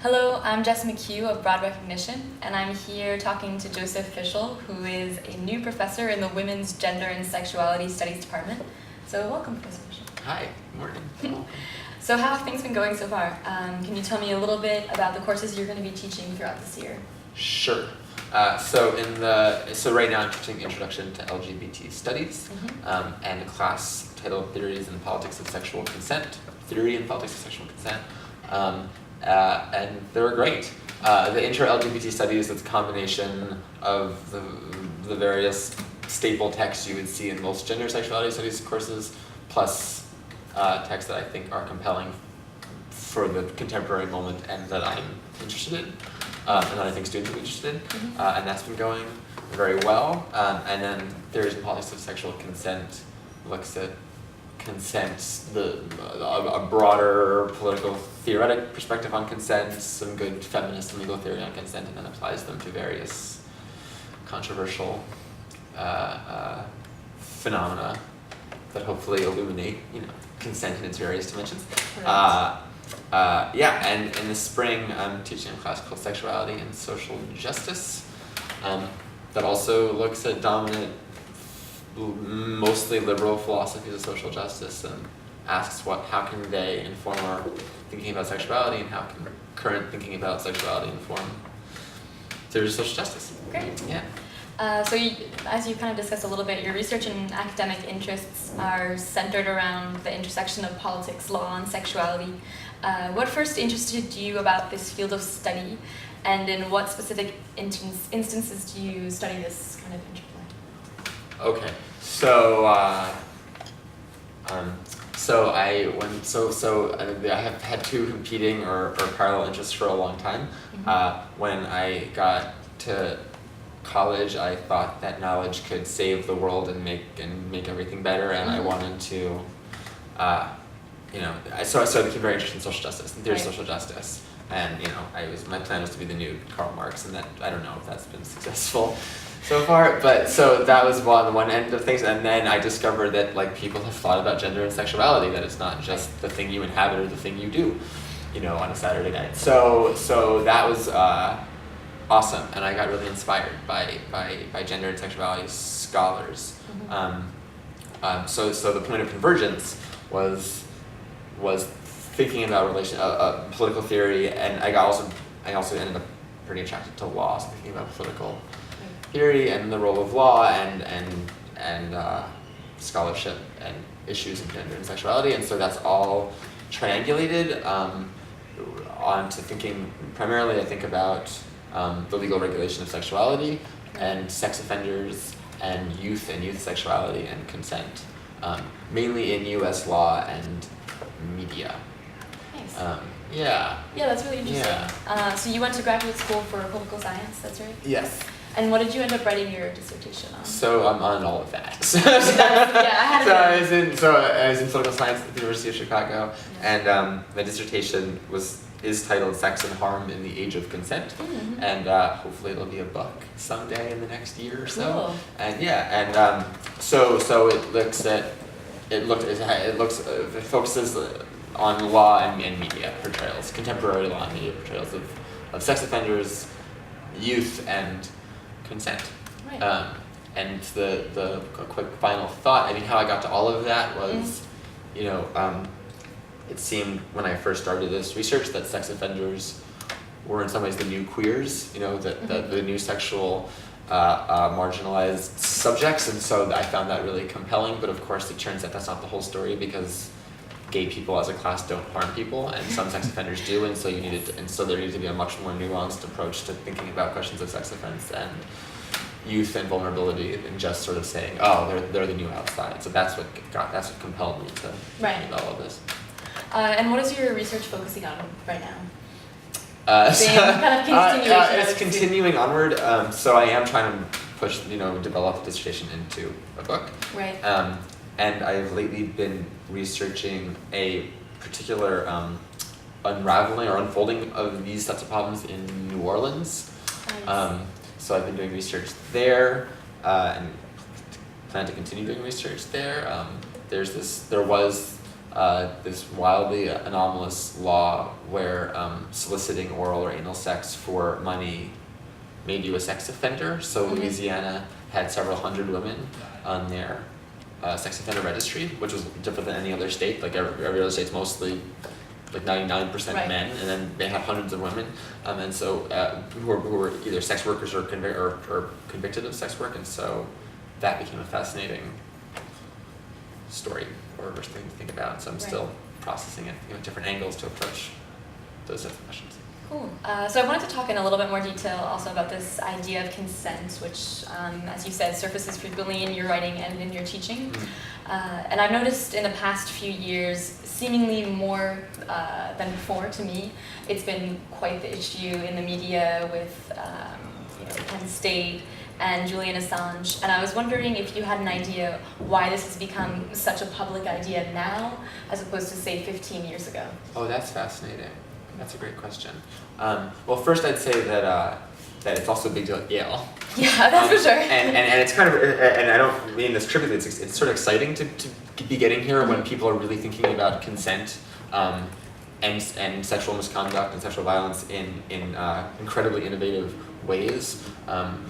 Hello, I'm Jess McHugh of Broad Recognition, and I'm here talking to Joseph Fischel, who is a new professor in the Women's Gender and Sexuality Studies Department. So welcome, Professor Fischel. Hi, morning. So how have things been going so far? Can you tell me a little bit about the courses you're going to be teaching throughout this year? Sure. So right now I'm teaching Introduction to LGBT Studies, and a class titled Theories and Politics of Sexual Consent, Theory and Politics of Sexual Consent. And they were great. The Intro LGBT Studies is a combination of the various staple texts you would see in most gender sexuality studies courses, plus texts that I think are compelling for the contemporary moment and that I'm interested in, and that I think students will be interested in. And that's been going very well. And then Theories and Politics of Sexual Consent looks at consent, a broader political theoretic perspective on consent, some good feminist and legal theory on consent, and then applies them to various controversial phenomena that hopefully illuminate, consent in its various dimensions. And in the spring I'm teaching a class called Sexuality and Social Justice that also looks at dominant, mostly liberal philosophies of social justice and asks how can they inform our thinking about sexuality, and how can current thinking about sexuality inform theories of social justice. Great. Yeah. So as you kind of discussed a little bit, your research and academic interests are centered around the intersection of politics, law, and sexuality. What first interested you about this field of study, and in what specific instances do you study this kind of interplay? Okay, so I have had two competing or parallel interests for a long time. When I got to college, I thought that knowledge could save the world and make everything better, and I wanted to, so I became very interested in social justice and theory of social justice, and my plan was to be the new Karl Marx, and that I don't know if that's been successful so far, but so that was one end of things, and then I discovered that people have thought about gender and sexuality, that it's not just the thing you inhabit or the thing you do, on a Saturday night. So that was awesome, and I got really inspired by gender and sexuality scholars. So the point of convergence was thinking about political theory, and I also ended up pretty attracted to law, so thinking about political theory and the role of law and scholarship and issues of gender and sexuality, and so that's all triangulated onto thinking primarily, I think, about the legal regulation of sexuality and sex offenders and youth sexuality and consent, mainly in U.S. law and media. Nice. Yeah, that's really interesting. Yeah. So you went to graduate school for political science, that's right? Yes. And what did you end up writing your dissertation on? So I'm on all of that. I was in political science at the University of Chicago, and my dissertation is titled "Sex and Harm in the Age of Consent," and hopefully it'll be a book someday in the next year or so. Cool. And so it focuses on law and media portrayals, contemporary law and media portrayals of sex offenders, youth, and consent. Right. And the quick final thought, how I got to all of that was, it seemed when I first started this research that sex offenders were in some ways the new queers, the new sexual marginalized subjects, and so I found that really compelling, but of course it turns out that's not the whole story, because gay people as a class don't harm people, and some sex offenders do, and so there needed to be a much more nuanced approach to thinking about questions of sex offense and youth and vulnerability, and just sort of saying, they're the new outside. So that's what compelled me to think about all this. And what is your research focusing on right now? It's continuing onward. So I am trying to develop the dissertation into a book. Right. And I've lately been researching a particular unraveling or unfolding of these sets of problems in New Orleans. Nice. So I've been doing research there, and plan to continue doing research there. There was this wildly anomalous law where soliciting oral or anal sex for money made you a sex offender. So Louisiana had several hundred women on their sex offender registry, which was different than any other state. Like every other state's mostly like 99% men, and then they have hundreds of women, and so who were either sex workers or convicted of sex work, and so that became a fascinating story or thing to think about. So I'm still processing it, different angles to approach those types of questions. Cool. So I wanted to talk in a little bit more detail also about this idea of consent, which, as you said, surfaces frequently in your writing and in your teaching. And I've noticed in the past few years, seemingly more than before to me, it's been quite the issue in the media with Penn State and Julian Assange. And I was wondering if you had an idea why this has become such a public idea now, as opposed to, say, 15 years ago. Oh, that's fascinating. That's a great question. Well, first I'd say that it's also a big deal at Yale. Yeah, that's for sure. And it's kind of, and I don't mean this trivially, it's sort of exciting to be getting here when people are really thinking about consent and sexual misconduct and sexual violence in incredibly innovative ways.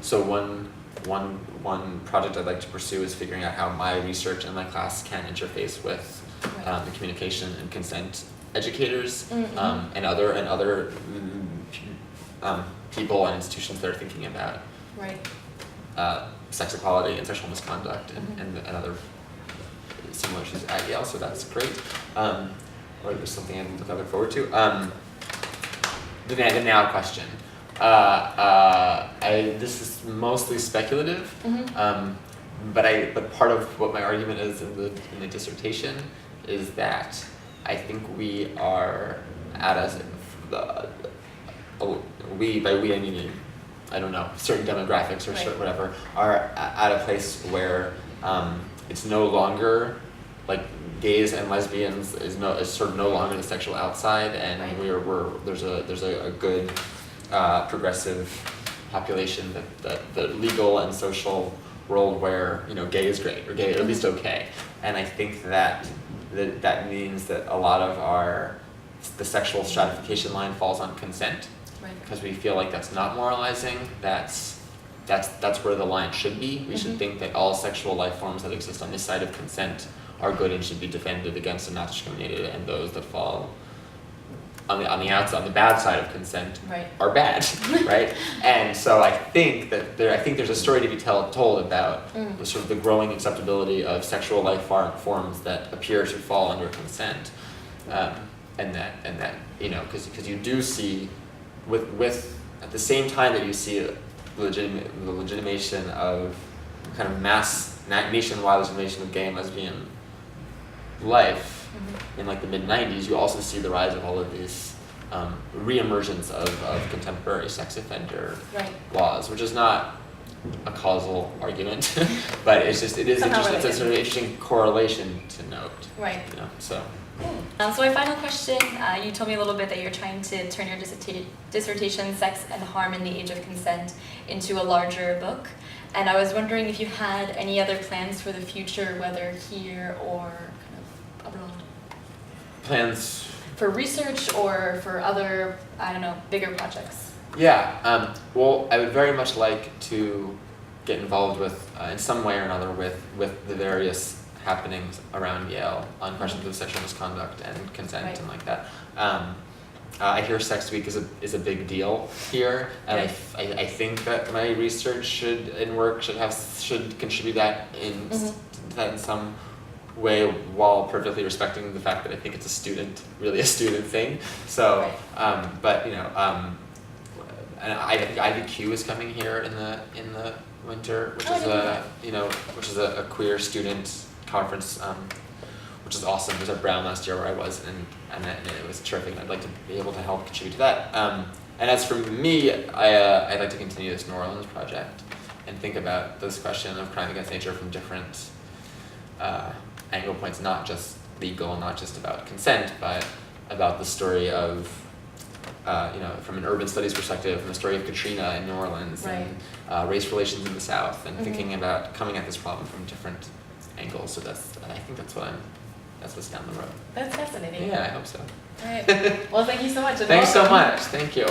So one project I'd like to pursue is figuring out how my research and my class can interface with the communication and consent educators and other people and institutions that are thinking about sex equality and sexual misconduct and other similar issues at Yale. So that's great. Or there's something I look forward to. The now question. This is mostly speculative, but part of what my argument is in the dissertation is that I think we are at we, by we I mean, I don't know, certain demographics or certain whatever, are at a place where it's no longer, like, gays and lesbians is sort of no longer the sexual outside, and there's a good progressive population that the legal and social world where gay is great or gay or at least okay, and I think that means that a lot of the sexual stratification line falls on consent, because we feel like that's not moralizing. That's where the line should be. We should think that all sexual life forms that exist on this side of consent are good and should be defended against and not discriminated, and those that fall on the outside, on the bad side of consent, are bad, right? And so I think there's a story to be told about the sort of the growing acceptability of sexual life forms that appear to fall under consent, and that because you do see with at the same time that you see the legitimation of kind of mass nationwide legitimation of gay and lesbian life. In like the mid-90s, you also see the rise of all of these re-emergence of contemporary sex offender laws, which is not a causal argument, but it is interesting. It's a sort of interesting correlation to note. So. So my final question, you told me a little bit that you're trying to turn your dissertation, Sex and Harm in the Age of Consent, into a larger book. And I was wondering if you had any other plans for the future, whether here or kind of abroad. Plans? For research or for other, I don't know, bigger projects? Yeah, well, I would very much like to get involved with, in some way or another, with the various happenings around Yale on questions of sexual misconduct and consent and like that. I hear Sex Week is a big deal here, and I think that my research and work should contribute that in some way, while perfectly respecting the fact that I think it's really a student thing. So, but and I think IVQ is coming here in the winter, which is a queer student conference, which is awesome. It was at Brown last year where I was, and it was terrific. I'd like to be able to help contribute to that. And as for me, I'd like to continue this New Orleans project and think about this question of crime against nature from different angle points, not just legal, not just about consent, but about the story of, from an urban studies perspective, from the story of Katrina in New Orleans and race relations in the South, and thinking about coming at this problem from different angles. So I think that's what I'm that's what's down the road. That's fascinating. Yeah, I hope so. All right. Well, thank you so much. Thanks so much. Thank you.